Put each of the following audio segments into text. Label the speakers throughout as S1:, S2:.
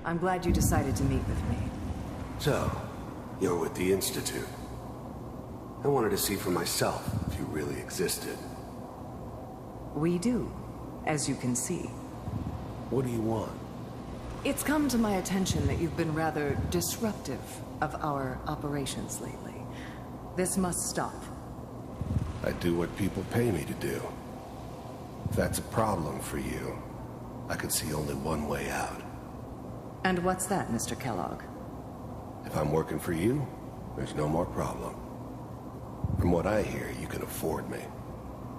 S1: I'm glad you decided to meet with me.
S2: So, you're with the Institute. I wanted to see for myself if you really existed.
S1: We do, as you can see.
S2: What do you want?
S1: It's come to my attention that you've been rather disruptive of our operations lately. This must stop.
S2: I do what people pay me to do. If that's a problem for you, I could see only one way out.
S1: And what's that, Mr. Kellogg?
S2: If I'm working for you, there's no more problem. From what I hear, you can afford me.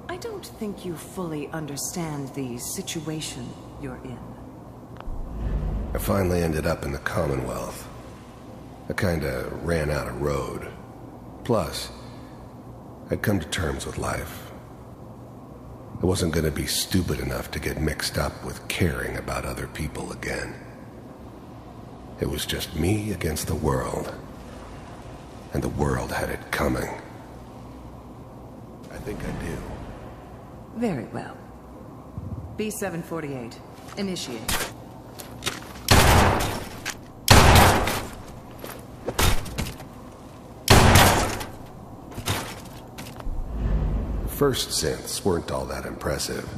S1: I don't think you fully understand the situation you're in.
S2: I finally ended up in the Commonwealth. I kinda ran out of road. Plus, I'd come to terms with life. I wasn't gonna be stupid enough to get mixed up with caring about other people again. It was just me against the world. And the world had it coming. I think I do.
S1: Very well. B748, initiate.
S2: First synths weren't all that impressive.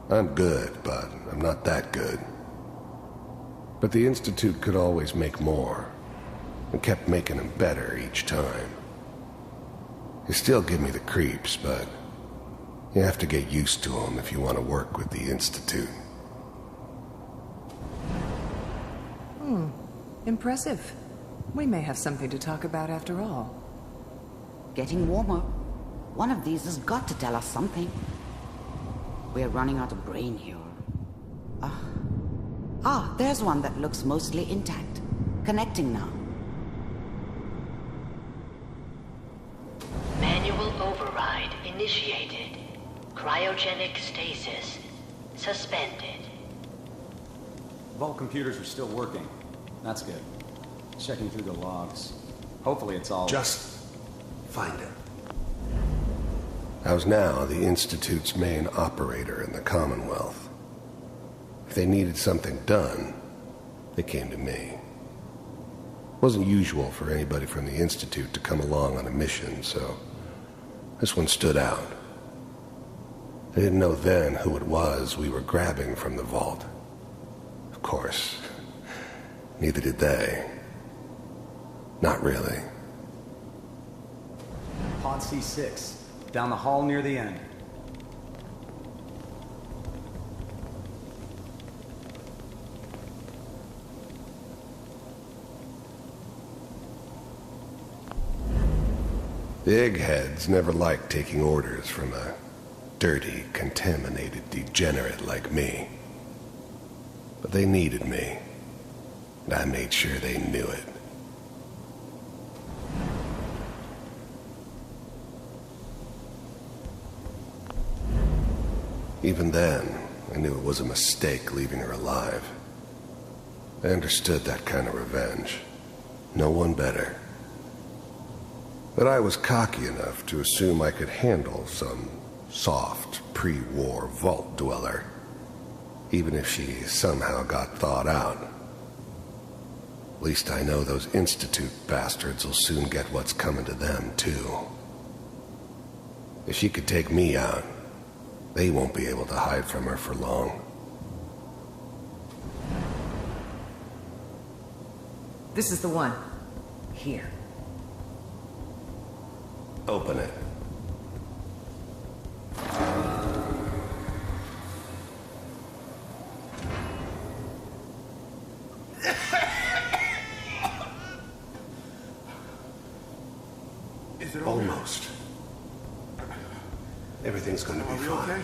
S2: I'm good, but I'm not that good. But the Institute could always make more, and kept making them better each time. They still give me the creeps, but you have to get used to them if you want to work with the Institute.
S1: Impressive. We may have something to talk about after all.
S3: Getting warmer. One of these has got to tell us something. We're running out of brain here. There's one that looks mostly intact. Connecting now.
S4: Manual override initiated. Cryogenic stasis suspended.
S5: Vault computers are still working. That's good. Checking through the logs. Hopefully it's all...
S2: Just find it. I was now the Institute's main operator in the Commonwealth. If they needed something done, they came to me. It wasn't usual for anybody from the Institute to come along on a mission, so this one stood out. I didn't know then who it was we were grabbing from the vault. Of course, neither did they. Not really.
S5: Pod C6. Down the hall near the end.
S2: The eggheads never liked taking orders from a dirty, contaminated degenerate like me. But they needed me, and I made sure they knew it. Even then, I knew it was a mistake leaving her alive. I understood that kind of revenge. No one better. But I was cocky enough to assume I could handle some soft, pre-war vault dweller, even if she somehow got thawed out. At least I know those Institute bastards will soon get what's coming to them, too. If she could take me out, they won't be able to hide from her for long.
S1: This is the one. Here.
S2: Open it.
S6: Is it
S2: Almost. Everything's gonna be fine.
S6: Okay?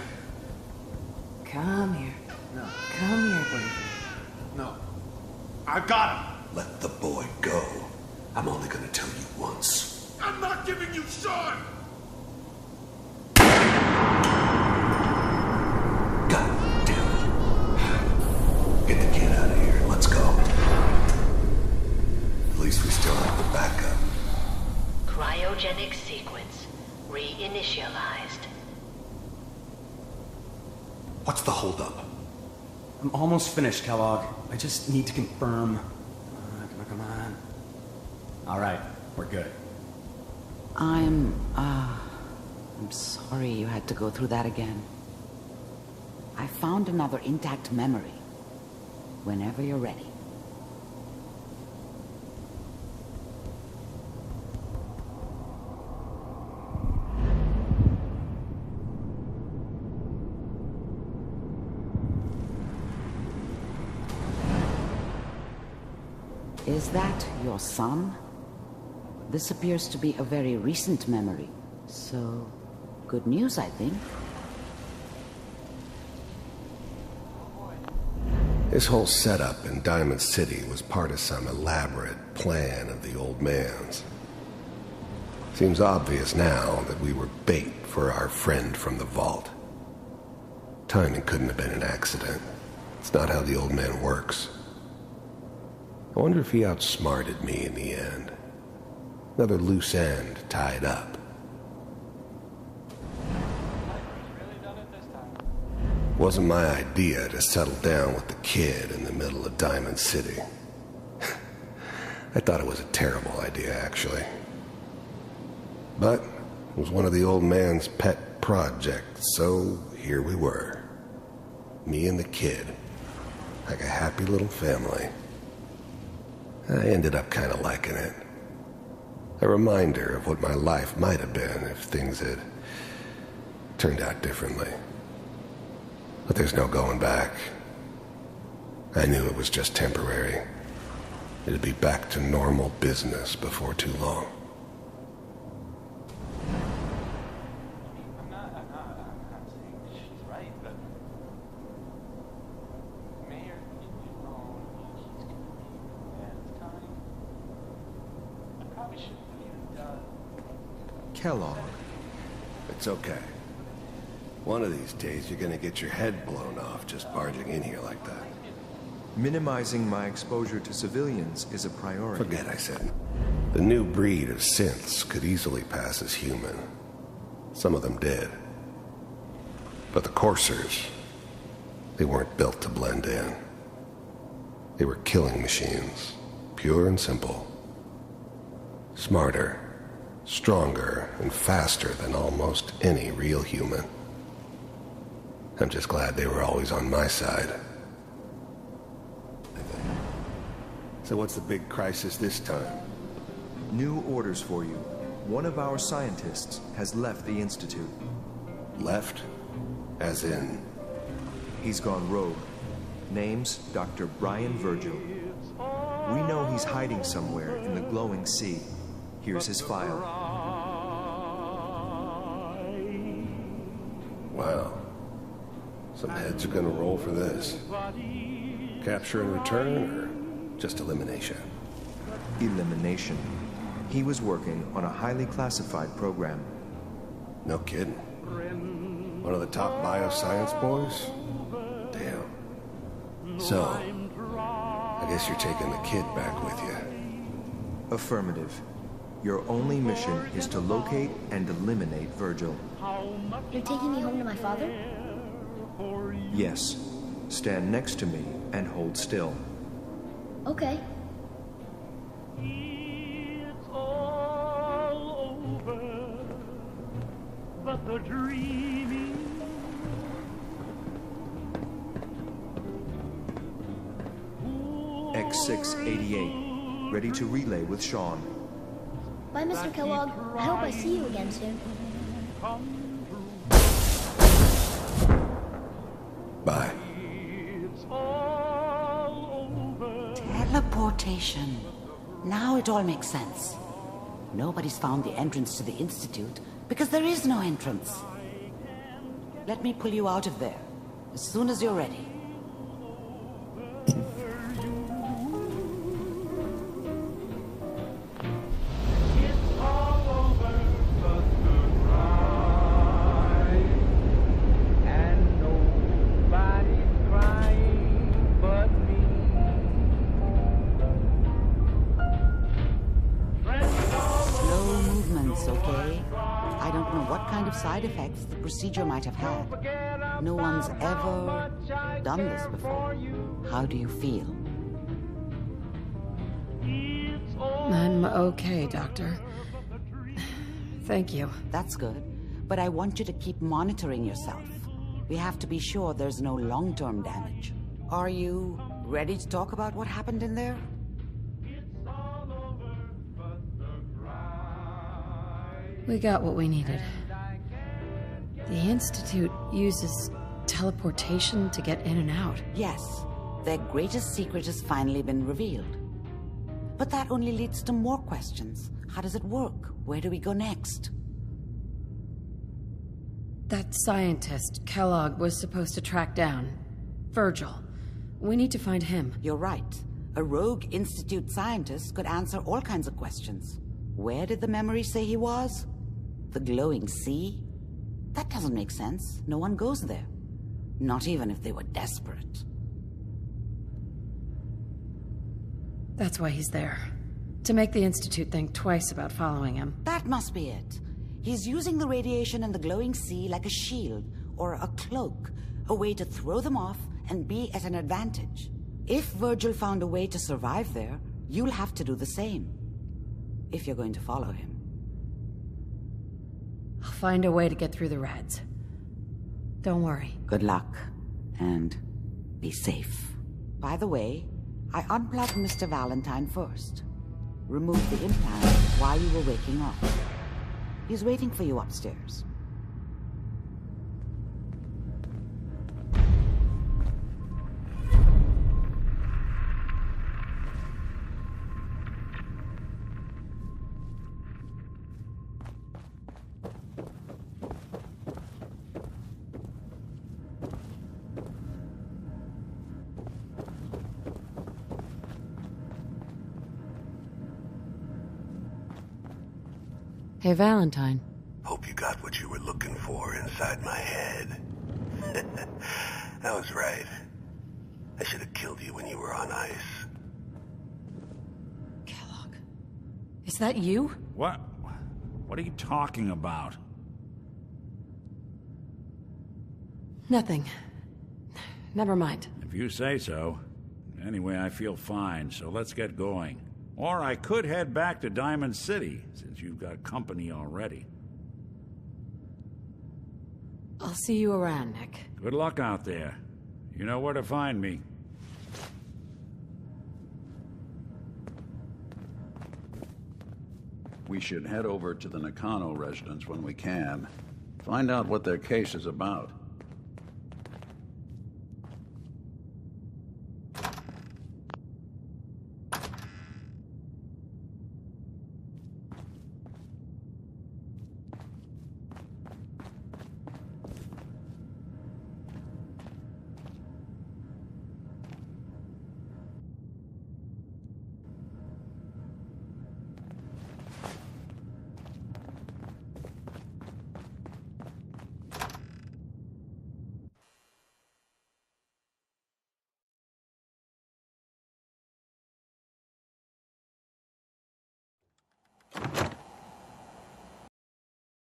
S1: Come here.
S6: No.
S1: Come here, baby.
S6: No. I've got him.
S2: Let the boy go. I'm only gonna tell you once.
S6: I'm not giving you Sean!
S2: God damn it. Get the kid out of here. Let's go. At least we still have the backup.
S4: Cryogenic sequence reinitialized.
S2: What's the holdup?
S5: I'm almost finished, Kellogg. I just need to confirm. Come on. All right, we're good.
S3: I'm sorry you had to go through that again. I found another intact memory. Whenever you're ready. Is that your son? This appears to be a very recent memory, so good news, I think.
S2: This whole setup in Diamond City was part of some elaborate plan of the old man's. Seems obvious now that we were bait for our friend from the vault. Timing couldn't have been an accident. It's not how the old man works. I wonder if he outsmarted me in the end. Another loose end tied up. Wasn't my idea to settle down with the kid in the middle of Diamond City. I thought it was a terrible idea, actually. But it was one of the old man's pet projects, so here we were. Me and the kid, like a happy little family. I ended up kind of liking it. A reminder of what my life might have been if things had turned out differently. But there's no going back. I knew it was just temporary. It'd be back to normal business before too long.
S7: I'm not saying she's right, but Mayor, you know, he's gonna be mad this time. I probably shouldn't have even done.
S8: Kellogg.
S2: It's okay. One of these days you're gonna get your head blown off just barging in here like that.
S8: Minimizing my exposure to civilians is a priority.
S2: Forget I said. The new breed of synths could easily pass as human. Some of them did. But the coursers, they weren't built to blend in. They were killing machines, pure and simple. Smarter, stronger, and faster than almost any real human. I'm just glad they were always on my side. So what's the big crisis this time?
S8: New orders for you. One of our scientists has left the Institute.
S2: Left? As in?
S8: He's gone rogue. Name's Dr. Brian Virgil. We know he's hiding somewhere in the glowing sea. Here's his file.
S2: Wow. Some heads are gonna roll for this. Capture and return, or just elimination?
S8: Elimination. He was working on a highly classified program.
S2: No kidding. One of the top bioscience boys? Damn. So, I guess you're taking the kid back with you.
S8: Affirmative. Your only mission is to locate and eliminate Virgil.
S9: You're taking me home to my father?
S8: Yes. Stand next to me and hold still.
S9: Okay.
S7: It's all over, but the dreaming.
S8: X688. Ready to relay with Sean.
S9: Bye, Mr. Kellogg. I hope I see you again soon.
S2: Bye.
S3: Teleportation. Now it all makes sense. Nobody's found the entrance to the Institute because there is no entrance. Let me pull you out of there as soon as you're ready. side effects the procedure might have had. No one's ever done this before. How do you feel?
S10: I'm okay, Doctor. Thank you.
S3: That's good. But I want you to keep monitoring yourself. We have to be sure there's no long-term damage. Are you ready to talk about what happened in there?
S10: We got what we needed. The Institute uses teleportation to get in and out.
S3: Yes. Their greatest secret has finally been revealed. But that only leads to more questions. How does it work? Where do we go next?
S10: That scientist, Kellogg, was supposed to track down. Virgil. We need to find him.
S3: You're right. A rogue Institute scientist could answer all kinds of questions. Where did the memory say he was? The glowing sea? That doesn't make sense. No one goes there. Not even if they were desperate.
S10: That's why he's there. To make the Institute think twice about following him.
S3: That must be it. He's using the radiation and the glowing sea like a shield, or a cloak, a way to throw them off and be at an advantage. If Virgil found a way to survive there, you'll have to do the same. If you're going to follow him.
S10: I'll find a way to get through the rats. Don't worry.
S3: Good luck, and be safe. By the way, I unplugged Mr. Valentine first. Removed the implant while you were waking up. He's waiting for you upstairs.
S10: Hey, Valentine.
S2: Hope you got what you were looking for inside my head. I was right. I should have killed you when you were on ice.
S10: Kellogg. Is that you?
S11: What? What are you talking about?
S10: Nothing. Never mind.
S11: If you say so. Anyway, I feel fine, so let's get going. Or I could head back to Diamond City, since you've got company already.
S10: I'll see you around, Nick.
S11: Good luck out there. You know where to find me. We should head over to the Nakano residence when we can. Find out what their case is about.